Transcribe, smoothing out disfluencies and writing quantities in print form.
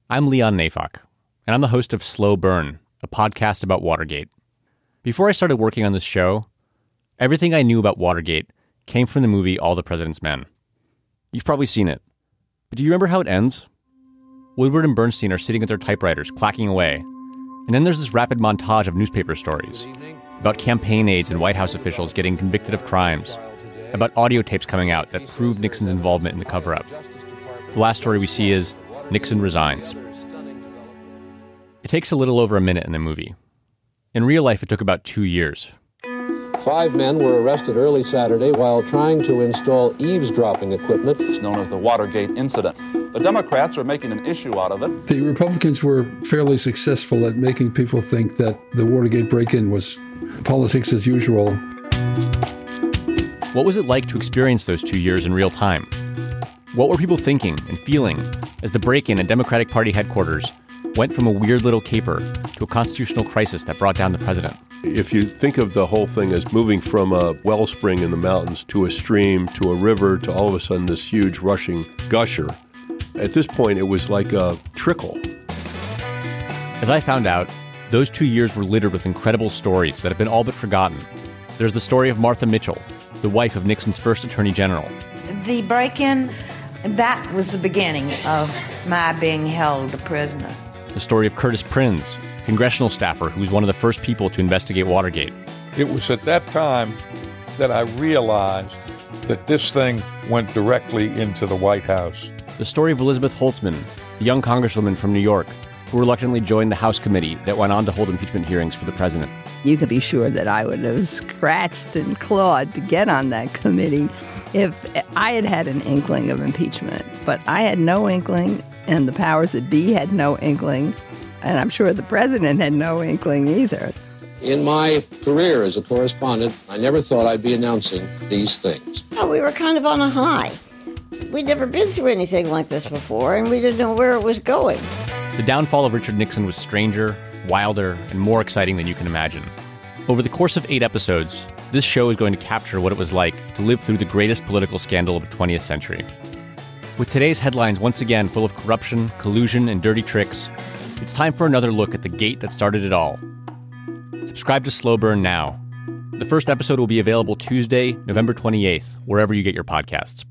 I'm Leon Nafok, and I'm the host of Slow Burn, a podcast about Watergate. Before I started working on this show, everything I knew about Watergate came from the movie All the President's Men. You've probably seen it. But do you remember how it ends? Woodward and Bernstein are sitting at their typewriters, clacking away. And then there's this rapid montage of newspaper stories about campaign aides and White House officials getting convicted of crimes, about audio tapes coming out that prove Nixon's involvement in the cover-up. The last story we see is Nixon resigns. It takes a little over a minute in the movie. In real life, it took about 2 years. 5 men were arrested early Saturday while trying to install eavesdropping equipment. It's known as the Watergate incident. The Democrats are making an issue out of it. The Republicans were fairly successful at making people think that the Watergate break-in was politics as usual. What was it like to experience those 2 years in real time? What were people thinking and feeling as the break-in at Democratic Party headquarters went from a weird little caper to a constitutional crisis that brought down the president? If you think of the whole thing as moving from a wellspring in the mountains to a stream to a river to all of a sudden this huge rushing gusher, at this point it was like a trickle. As I found out, those 2 years were littered with incredible stories that have been all but forgotten. There's the story of Martha Mitchell, the wife of Nixon's first attorney general. The break-in, that was the beginning of my being held a prisoner. The story of Curtis Prins, congressional staffer who was one of the first people to investigate Watergate. It was at that time that I realized that this thing went directly into the White House. The story of Elizabeth Holtzman, the young congresswoman from New York, who reluctantly joined the House committee that went on to hold impeachment hearings for the president. You could be sure that I would have scratched and clawed to get on that committee if I had had an inkling of impeachment. But I had no inkling, and the powers that be had no inkling, and I'm sure the president had no inkling either. In my career as a correspondent, I never thought I'd be announcing these things. Oh, we were kind of on a high. We'd never been through anything like this before, and we didn't know where it was going. The downfall of Richard Nixon was stranger, wilder, and more exciting than you can imagine. Over the course of 8 episodes, this show is going to capture what it was like to live through the greatest political scandal of the 20th century. With today's headlines once again full of corruption, collusion, and dirty tricks, it's time for another look at the gate that started it all. Subscribe to Slow Burn now. The first episode will be available Tuesday, November 28th, wherever you get your podcasts.